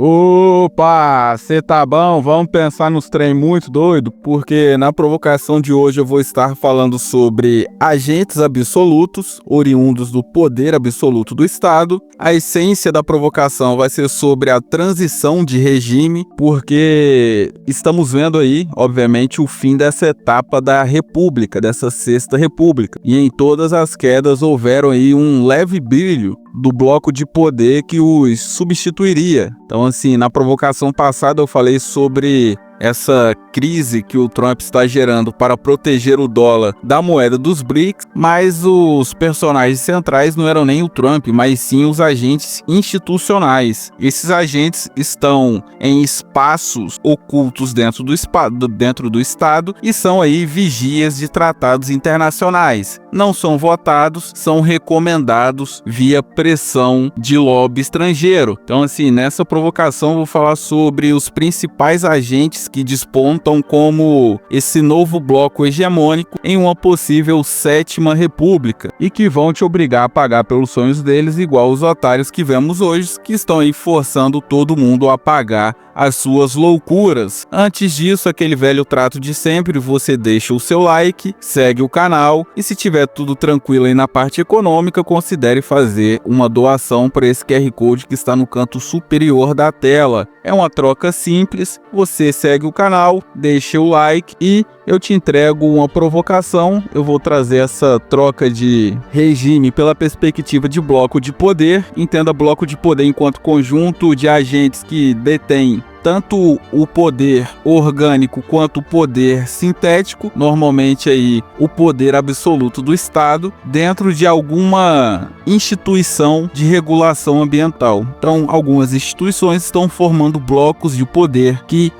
Opa, cê tá bom? Vamos pensar nos trem muito doido, porque na provocação de hoje eu vou estar falando sobre agentes absolutos, oriundos do poder absoluto do Estado. A essência da provocação vai ser sobre a transição de regime, porque estamos vendo aí, obviamente, o fim dessa etapa da República, dessa Sexta República. E em todas as quedas houveram aí um leve brilho do bloco de poder que os substituiria. Então, assim, na provocação passada eu falei sobre essa crise que o Trump está gerando para proteger o dólar da moeda dos BRICS, mas os personagens centrais não eram nem o Trump, mas sim os agentes institucionais. Esses agentes estão em espaços ocultos dentro do Estado e são aí vigias de tratados internacionais. Não são votados, são recomendados via pressão de lobby estrangeiro. Então, assim, nessa provocação eu vou falar sobre os principais agentes que despontam como esse novo bloco hegemônico em uma possível sétima república e que vão te obrigar a pagar pelos sonhos deles, igual os otários que vemos hoje, que estão aí forçando todo mundo a pagar as suas loucuras. Antes disso, aquele velho trato de sempre, você deixa o seu like, segue o canal e se tiver tudo tranquilo aí na parte econômica, considere fazer uma doação para esse QR Code que está no canto superior da tela. É uma troca simples, você segue o canal, deixa o like e eu te entrego uma provocação. Eu vou trazer essa troca de regime pela perspectiva de bloco de poder. Entenda bloco de poder enquanto conjunto de agentes que detêm tanto o poder orgânico quanto o poder sintético, normalmente aí o poder absoluto do Estado, dentro de alguma instituição de regulação ambiental. Então, algumas instituições estão formando blocos de poder que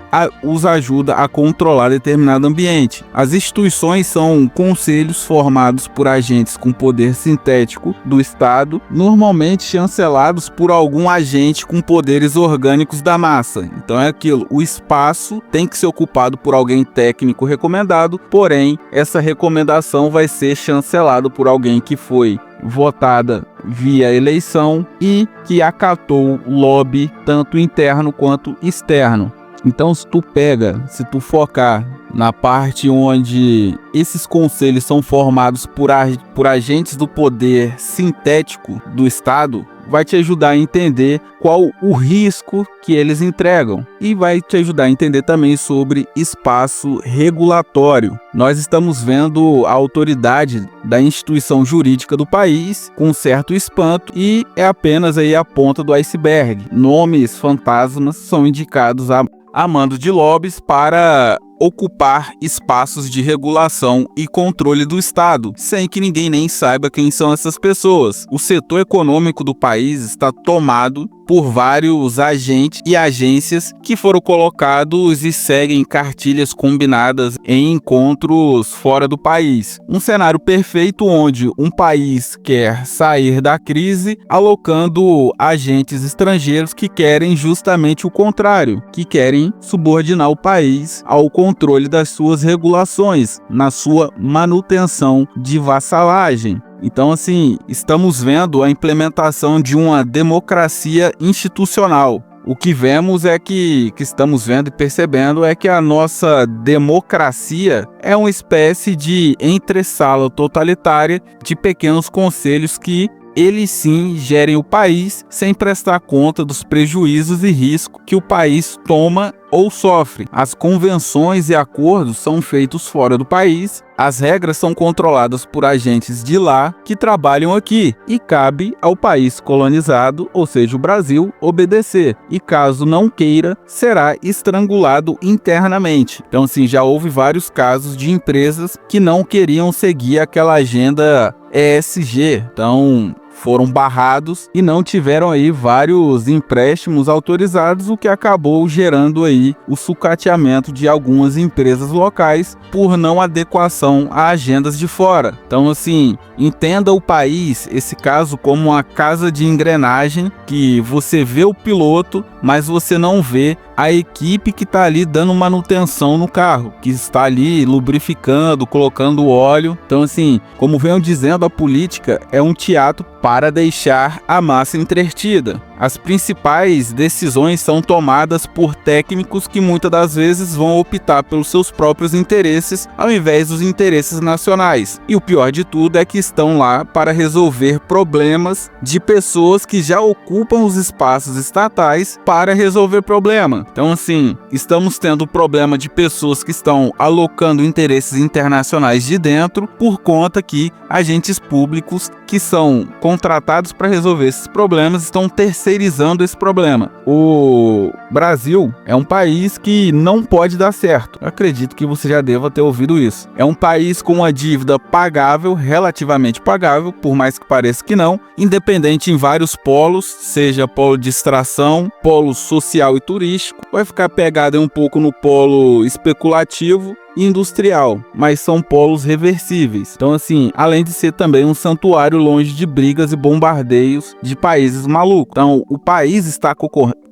os ajuda a controlar determinado ambiente. As instituições são conselhos formados por agentes com poder sintético do Estado, normalmente chancelados por algum agente com poderes orgânicos da massa. Então é aquilo, o espaço tem que ser ocupado por alguém técnico recomendado, porém essa recomendação vai ser chancelada por alguém que foi votada via eleição e que acatou o lobby tanto interno quanto externo. Então, se tu focar na parte onde esses conselhos são formados por agentes do poder sintético do Estado, vai te ajudar a entender qual o risco que eles entregam e vai te ajudar a entender também sobre espaço regulatório. Nós estamos vendo a autoridade da instituição jurídica do país com certo espanto e é apenas aí a ponta do iceberg. Nomes fantasmas são indicados a mando de lobbies para ocupar espaços de regulação e controle do Estado, sem que ninguém nem saiba quem são essas pessoas. O setor econômico do país está tomado por vários agentes e agências que foram colocados e seguem cartilhas combinadas em encontros fora do país. Um cenário perfeito onde um país quer sair da crise alocando agentes estrangeiros que querem justamente o contrário, que querem subordinar o país ao controle das suas regulações, na sua manutenção de vassalagem. Então, assim, estamos vendo a implementação de uma democracia institucional. O que vemos é que estamos vendo e percebendo é que a nossa democracia é uma espécie de entre-sala totalitária de pequenos conselhos que eles sim gerem o país sem prestar conta dos prejuízos e riscos que o país toma ou sofre. As convenções e acordos são feitos fora do país, as regras são controladas por agentes de lá que trabalham aqui e cabe ao país colonizado, ou seja, o Brasil, obedecer. E caso não queira, será estrangulado internamente. Então, assim, já houve vários casos de empresas que não queriam seguir aquela agenda ESG. Então, foram barrados e não tiveram aí vários empréstimos autorizados, o que acabou gerando aí o sucateamento de algumas empresas locais por não adequação a agendas de fora. Então, assim, entenda o país, esse caso, como uma casa de engrenagem que você vê o piloto, mas você não vê a equipe que está ali dando manutenção no carro, que está ali lubrificando, colocando óleo. Então, assim, como venho dizendo, a política é um teatro para deixar a massa entretida. As principais decisões são tomadas por técnicos que muitas das vezes vão optar pelos seus próprios interesses ao invés dos interesses nacionais. E o pior de tudo é que estão lá para resolver problemas de pessoas que já ocupam os espaços estatais para resolver problema. Então, assim, estamos tendo o problema de pessoas que estão alocando interesses internacionais de dentro por conta que agentes públicos que são contratados para resolver esses problemas estão terceirizando esse problema. O Brasil é um país que não pode dar certo. Eu acredito que você já deva ter ouvido isso. É um país com uma dívida pagável, relativamente pagável, por mais que pareça que não, independente em vários polos, seja polo de extração, polo social e turístico, vai ficar pegado um pouco no polo especulativo e industrial, mas são polos reversíveis. Então, assim, além de ser também um santuário longe de brigas e bombardeios de países malucos. Então, o país está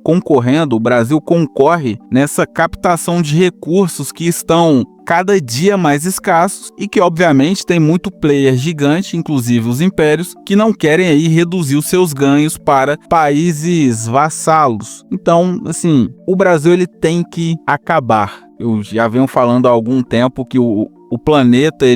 concorrendo, o Brasil concorre nessa captação de recursos que estão cada dia mais escassos e que obviamente tem muito player gigante, inclusive os impérios, que não querem aí reduzir os seus ganhos para países vassalos. Então, assim, o Brasil ele tem que acabar. Eu já venho falando há algum tempo que o planeta,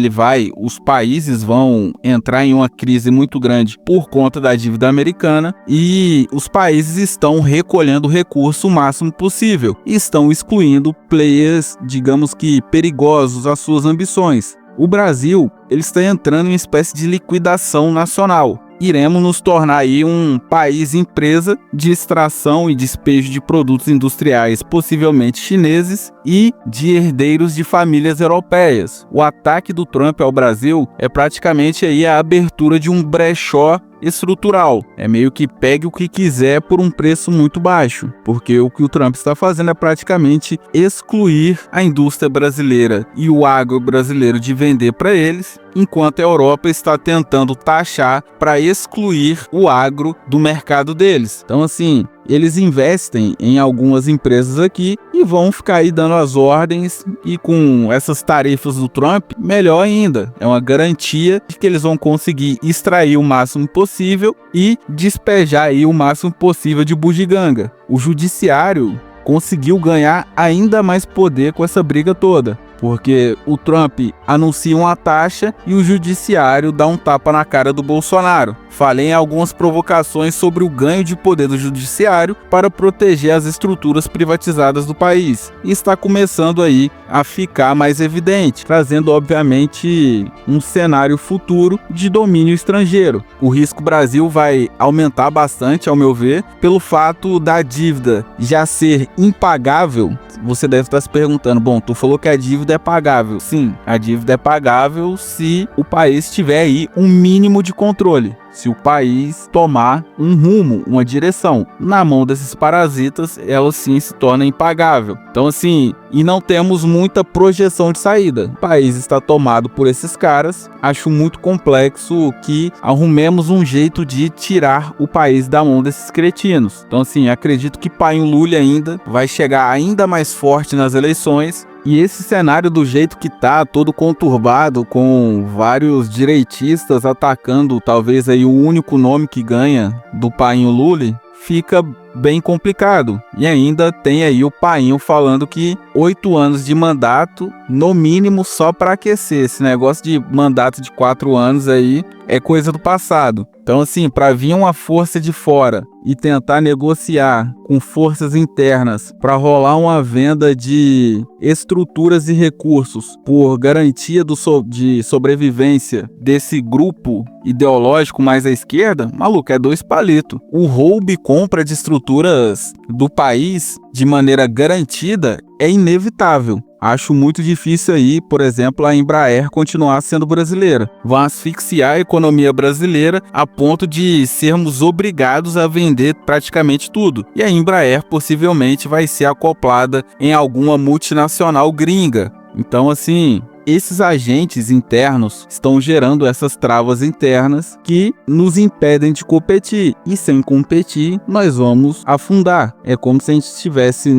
os países vão entrar em uma crise muito grande por conta da dívida americana e os países estão recolhendo o recurso o máximo possível e estão excluindo players, digamos que perigosos às suas ambições. O Brasil, ele está entrando em uma espécie de liquidação nacional. Iremos nos tornar aí um país empresa de extração e despejo de produtos industriais, possivelmente chineses, e de herdeiros de famílias europeias. O ataque do Trump ao Brasil é praticamente aí a abertura de um brechó estrutural. É meio que pegue o que quiser por um preço muito baixo, porque o que o Trump está fazendo é praticamente excluir a indústria brasileira e o agro brasileiro de vender para eles, enquanto a Europa está tentando taxar para excluir o agro do mercado deles. Então, assim, eles investem em algumas empresas aqui e vão ficar aí dando as ordens, e com essas tarifas do Trump, melhor ainda. É uma garantia de que eles vão conseguir extrair o máximo possível e despejar aí o máximo possível de bugiganga. O judiciário conseguiu ganhar ainda mais poder com essa briga toda, porque o Trump anuncia uma taxa e o judiciário dá um tapa na cara do Bolsonaro. Falei em algumas provocações sobre o ganho de poder do judiciário para proteger as estruturas privatizadas do país. E está começando aí a ficar mais evidente, trazendo obviamente um cenário futuro de domínio estrangeiro. O risco Brasil vai aumentar bastante, ao meu ver, pelo fato da dívida já ser impagável. Você deve estar se perguntando, bom, tu falou que a dívida é pagável. Sim, a dívida é pagável se o país tiver aí um mínimo de controle. Se o país tomar um rumo, uma direção. Na mão desses parasitas, ela sim se torna impagável. Então, assim, e não temos muita projeção de saída. O país está tomado por esses caras. Acho muito complexo que arrumemos um jeito de tirar o país da mão desses cretinos. Então, assim, acredito que Painho Lula ainda vai chegar ainda mais forte nas eleições. E esse cenário do jeito que tá, todo conturbado, com vários direitistas atacando talvez aí o único nome que ganha do Painho Lula, fica bem complicado. E ainda tem aí o Painho falando que 8 anos de mandato, no mínimo, só para aquecer. Esse negócio de mandato de 4 anos aí é coisa do passado. Então, assim, para vir uma força de fora e tentar negociar com forças internas para rolar uma venda de estruturas e recursos por garantia de sobrevivência desse grupo ideológico mais à esquerda, maluco, é 2 palitos. O roubo e compra de estruturas do país de maneira garantida é inevitável. Acho muito difícil aí, por exemplo, a Embraer continuar sendo brasileira. Vão asfixiar a economia brasileira a ponto de sermos obrigados a vender praticamente tudo. E a Embraer possivelmente vai ser acoplada em alguma multinacional gringa. Então, assim, esses agentes internos estão gerando essas travas internas que nos impedem de competir. E sem competir, nós vamos afundar. É como se a gente estivesse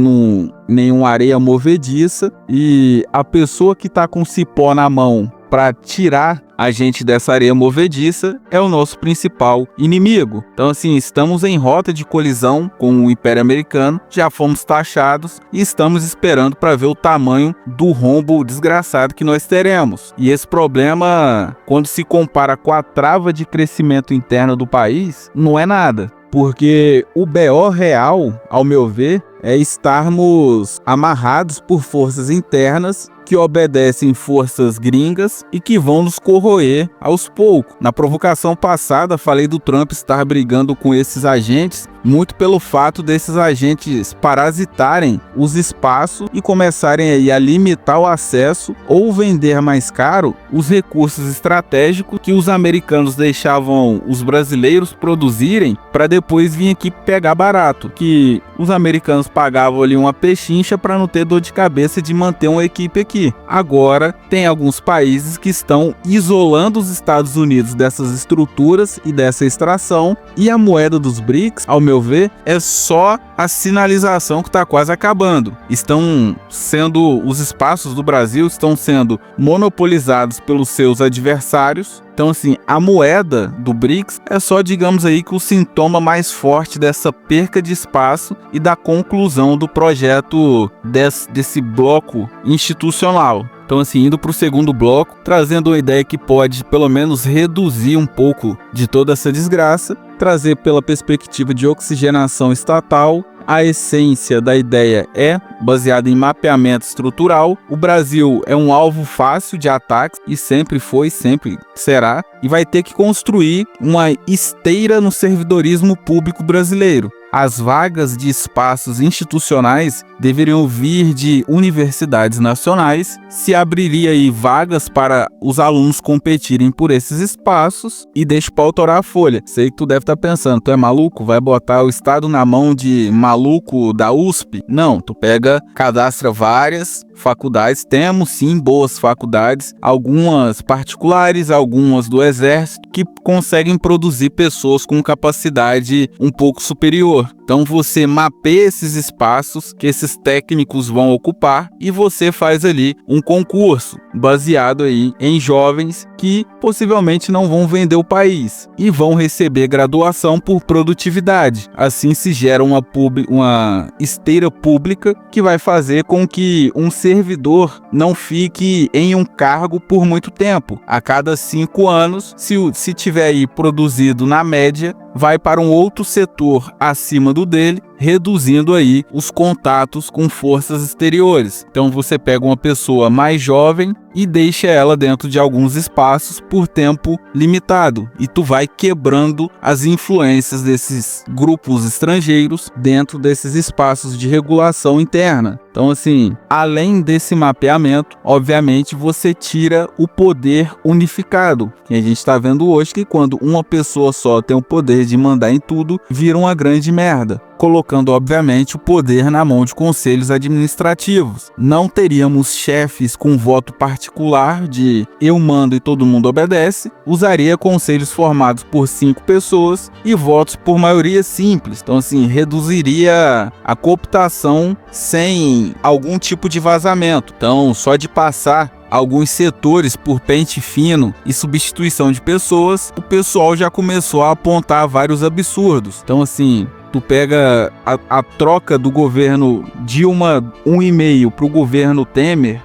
nenhuma areia movediça e a pessoa que está com cipó na mão para tirar a gente dessa areia movediça é o nosso principal inimigo. Então, assim, estamos em rota de colisão com o Império Americano, já fomos taxados e estamos esperando para ver o tamanho do rombo desgraçado que nós teremos. E esse problema, quando se compara com a trava de crescimento interno do país, não é nada. Porque o BO real, ao meu ver, é estarmos amarrados por forças internas que obedecem forças gringas e que vão nos corroer aos poucos. Na provocação passada, falei do Trump estar brigando com esses agentes, muito pelo fato desses agentes parasitarem os espaços e começarem aí a limitar o acesso ou vender mais caro os recursos estratégicos que os americanos deixavam os brasileiros produzirem para depois vir aqui pegar barato, que os americanos pagavam ali uma pechincha para não ter dor de cabeça de manter uma equipe aqui. Agora, tem alguns países que estão isolando os Estados Unidos dessas estruturas e dessa extração, e a moeda dos BRICS, ao meu ver, é só a sinalização que está quase acabando. Os espaços do Brasil estão sendo monopolizados pelos seus adversários. Então, assim, a moeda do BRICS é só, digamos aí, que o sintoma mais forte dessa perca de espaço e da conclusão do projeto desse bloco institucional. Então, assim, indo para o segundo bloco, trazendo uma ideia que pode, pelo menos, reduzir um pouco de toda essa desgraça, trazer pela perspectiva de oxigenação estatal. A essência da ideia é baseada em mapeamento estrutural. O Brasil é um alvo fácil de ataques e sempre foi, sempre será, e vai ter que construir uma esteira no servidorismo público brasileiro. As vagas de espaços institucionais deveriam vir de universidades nacionais, se abriria aí vagas para os alunos competirem por esses espaços e deixa para autorar a folha. Sei que tu deve estar pensando, tu é maluco? Vai botar o estado na mão de maluco da USP? Não, tu cadastra várias faculdades, temos sim boas faculdades, algumas particulares, algumas do Exército, que conseguem produzir pessoas com capacidade um pouco superior. Então você mapeia esses espaços que esses técnicos vão ocupar e você faz ali um concurso baseado aí em jovens que possivelmente não vão vender o país e vão receber graduação por produtividade. Assim se gera uma esteira pública que vai fazer com que um servidor não fique em um cargo por muito tempo. A cada 5 anos, se tiver aí produzido na média, vai para um outro setor acima do dele, reduzindo aí os contatos com forças exteriores. Então você pega uma pessoa mais jovem e deixa ela dentro de alguns espaços por tempo limitado, e tu vai quebrando as influências desses grupos estrangeiros dentro desses espaços de regulação interna. Então, assim, além desse mapeamento, obviamente você tira o poder unificado, que a gente está vendo hoje, que quando uma pessoa só tem o poder de mandar em tudo, vira uma grande merda, colocando obviamente o poder na mão de conselhos administrativos. Não teríamos chefes com voto particular de eu mando e todo mundo obedece, usaria conselhos formados por 5 pessoas e votos por maioria simples. Então, assim, reduziria a cooptação sem algum tipo de vazamento. Então, só de passar alguns setores por pente fino e substituição de pessoas, o pessoal já começou a apontar vários absurdos. Então, assim, tu pega a troca do governo Dilma 1,5 para o governo Temer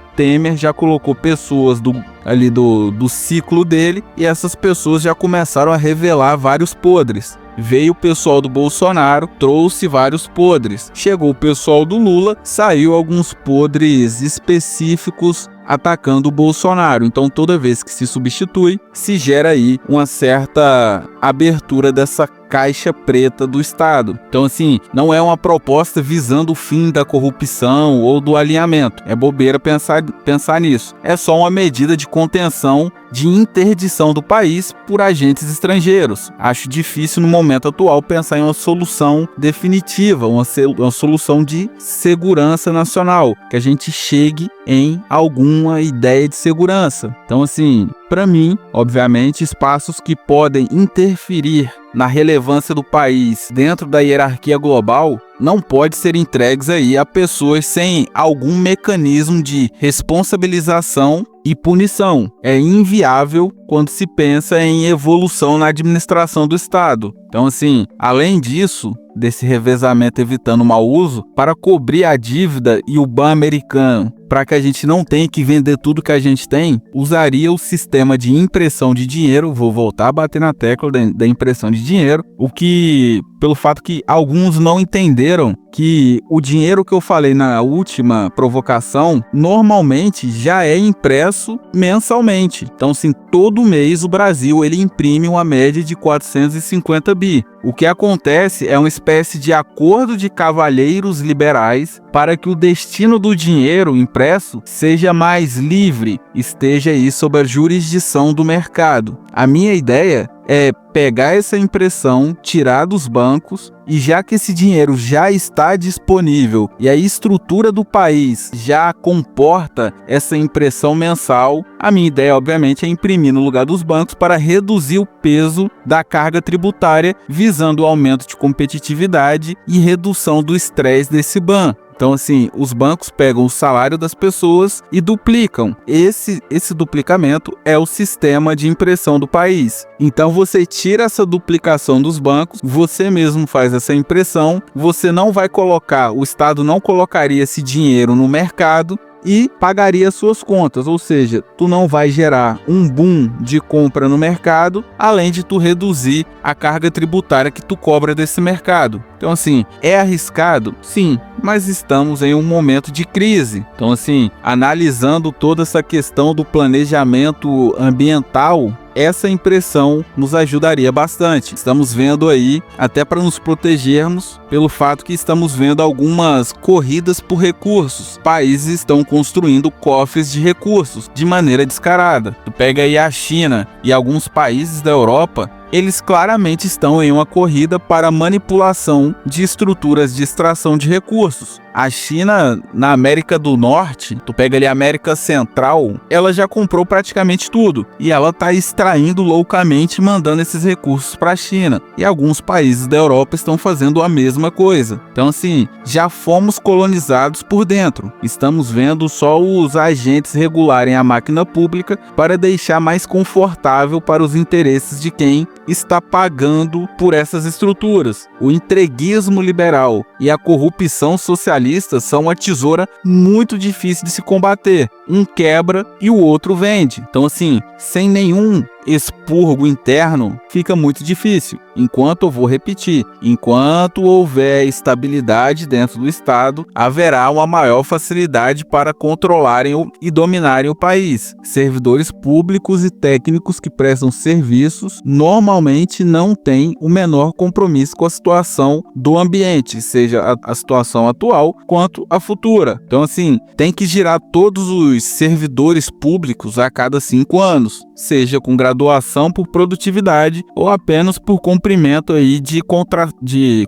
já colocou pessoas do ciclo dele, e essas pessoas já começaram a revelar vários podres. Veio o pessoal do Bolsonaro, trouxe vários podres. Chegou o pessoal do Lula, saiu alguns podres específicos atacando o Bolsonaro. Então, toda vez que se substitui, se gera aí uma certa abertura dessa caixa preta do Estado. Então, assim, não é uma proposta visando o fim da corrupção ou do alinhamento. É bobeira pensar nisso. É só uma medida de contenção, de interdição do país por agentes estrangeiros. Acho difícil no momento atual pensar em uma solução definitiva, uma solução de segurança nacional, que a gente chegue em alguma ideia de segurança. Então, assim, para mim, obviamente, espaços que podem interferir na relevância do país dentro da hierarquia global não pode ser entregues aí a pessoas sem algum mecanismo de responsabilização e punição. É inviável quando se pensa em evolução na administração do Estado. Então, assim, além disso, desse revezamento evitando o mau uso, para cobrir a dívida e o ban americano, para que a gente não tenha que vender tudo que a gente tem, usaria o sistema de impressão de dinheiro. Vou voltar a bater na tecla da impressão de dinheiro, o que, pelo fato que alguns não entenderam que o dinheiro que eu falei na última provocação, normalmente já é impresso mensalmente. Então, assim, todo mês o Brasil ele imprime uma média de 450 bi. O que acontece é uma espécie de acordo de cavalheiros liberais para que o destino do dinheiro impresso seja mais livre, esteja aí sob a jurisdição do mercado. A minha ideia é pegar essa impressão, tirar dos bancos, e já que esse dinheiro já está disponível e a estrutura do país já comporta essa impressão mensal, a minha ideia, obviamente, é imprimir no lugar dos bancos para reduzir o peso da carga tributária, visando o aumento de competitividade e redução do estresse desse ban. Então, assim, os bancos pegam o salário das pessoas e duplicam. Esse duplicamento é o sistema de impressão do país. Então, você tira essa duplicação dos bancos, você mesmo faz essa impressão, você não vai colocar, o Estado não colocaria esse dinheiro no mercado e pagaria suas contas, ou seja, tu não vai gerar um boom de compra no mercado, além de tu reduzir a carga tributária que tu cobra desse mercado. Então, assim, é arriscado? Sim, mas estamos em um momento de crise. Então, assim, analisando toda essa questão do planejamento ambiental, essa impressão nos ajudaria bastante. Estamos vendo aí, até para nos protegermos, pelo fato que estamos vendo algumas corridas por recursos. Países estão construindo cofres de recursos de maneira descarada. Tu pega aí a China e alguns países da Europa, eles claramente estão em uma corrida para manipulação de estruturas de extração de recursos. A China, na América do Norte, tu pega ali a América Central, ela já comprou praticamente tudo. E ela está extraindo loucamente, mandando esses recursos para a China. E alguns países da Europa estão fazendo a mesma coisa. Então, assim, já fomos colonizados por dentro. Estamos vendo só os agentes regularem a máquina pública para deixar mais confortável para os interesses de quem está pagando por essas estruturas. O entreguismo liberal e a corrupção socialista são uma tesoura muito difícil de se combater. Um quebra e o outro vende. Então, assim, sem nenhum expurgo interno, fica muito difícil. Enquanto, eu vou repetir, enquanto houver estabilidade dentro do Estado, haverá uma maior facilidade para controlarem e dominarem o país. Servidores públicos e técnicos que prestam serviços normalmente não têm o menor compromisso com a situação do ambiente, seja a situação atual quanto a futura. Então, assim, tem que girar todos os servidores públicos a cada 5 anos, seja com graduação por produtividade ou apenas por cumprimento aí de contrato de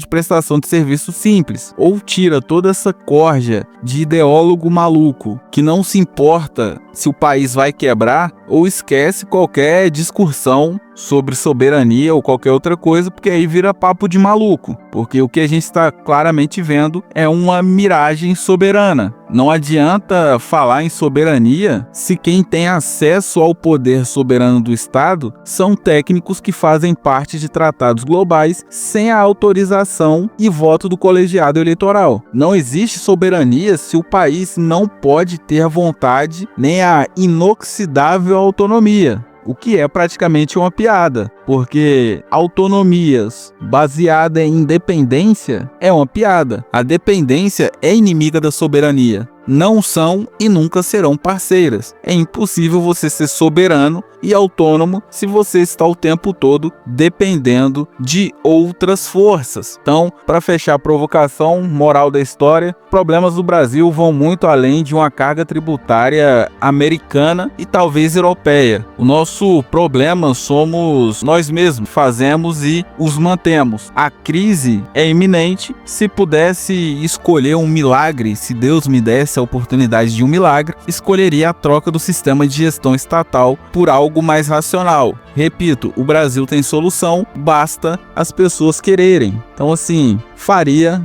prestação de serviço simples. Ou tira toda essa corja de ideólogo maluco que não se importa se o país vai quebrar, ou esquece qualquer discussão sobre soberania ou qualquer outra coisa, porque aí vira papo de maluco. Porque o que a gente está claramente vendo é uma miragem soberana. Não adianta falar em soberania se quem tem acesso ao poder soberano do Estado são técnicos que fazem parte de tratados globais sem a autorização e voto do colegiado eleitoral. Não existe soberania se o país não pode ter a vontade nem a inoxidável autonomia. O que é praticamente uma piada, porque autonomias baseadas em independência é uma piada. A dependência é inimiga da soberania. Não são e nunca serão parceiras. É impossível você ser soberano e autônomo se você está o tempo todo dependendo de outras forças. Então, para fechar a provocação, moral da história, problemas do Brasil vão muito além de uma carga tributária americana e talvez europeia. O nosso problema somos nós mesmos, fazemos e os mantemos. A crise é iminente. Se pudesse escolher um milagre, se Deus me desse tivesse a oportunidade de um milagre, escolheria a troca do sistema de gestão estatal por algo mais racional. Repito, o Brasil tem solução, basta as pessoas quererem. Então, assim, faria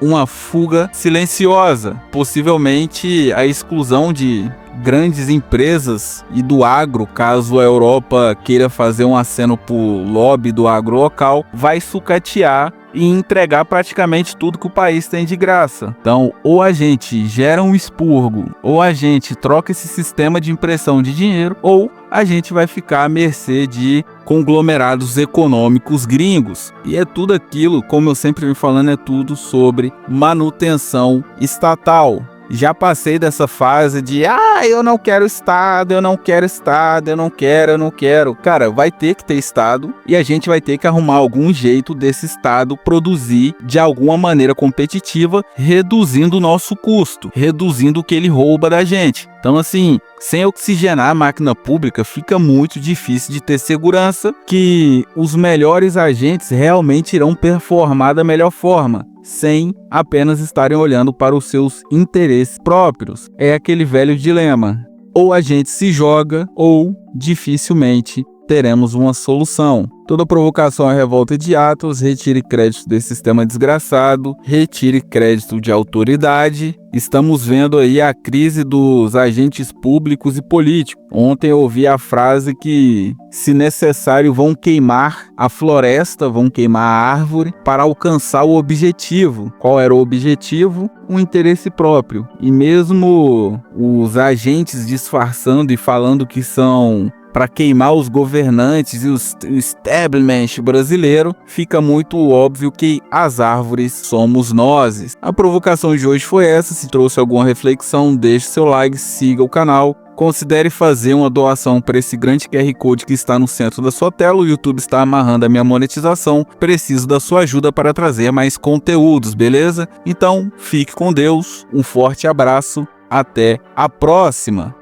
uma fuga silenciosa, possivelmente a exclusão de grandes empresas e do agro, caso a Europa queira fazer um aceno pro lobby do agro local, vai sucatear e entregar praticamente tudo que o país tem de graça. Então, ou a gente gera um expurgo, ou a gente troca esse sistema de impressão de dinheiro, ou a gente vai ficar à mercê de conglomerados econômicos gringos. E é tudo aquilo, como eu sempre venho falando, é tudo sobre manutenção estatal. Já passei dessa fase de eu não quero Estado, eu não quero Estado, eu não quero. Cara, vai ter que ter Estado e a gente vai ter que arrumar algum jeito desse Estado produzir de alguma maneira competitiva, reduzindo o nosso custo, reduzindo o que ele rouba da gente. Então, assim, sem oxigenar a máquina pública, fica muito difícil de ter segurança que os melhores agentes realmente irão performar da melhor forma, sem apenas estarem olhando para os seus interesses próprios. É aquele velho dilema: ou a gente se joga, ou dificilmente teremos uma solução. Toda provocação é revolta de atos, retire crédito desse sistema desgraçado, retire crédito de autoridade. Estamos vendo aí a crise dos agentes públicos e políticos. Ontem eu ouvi a frase que, se necessário, vão queimar a floresta, vão queimar a árvore para alcançar o objetivo. Qual era o objetivo? Um interesse próprio. E mesmo os agentes disfarçando e falando que são para queimar os governantes e o establishment brasileiro, fica muito óbvio que as árvores somos nós. A provocação de hoje foi essa. Se trouxe alguma reflexão, deixe seu like, siga o canal. Considere fazer uma doação para esse grande QR Code que está no centro da sua tela. O YouTube está amarrando a minha monetização. Preciso da sua ajuda para trazer mais conteúdos, beleza? Então, fique com Deus. Um forte abraço. Até a próxima!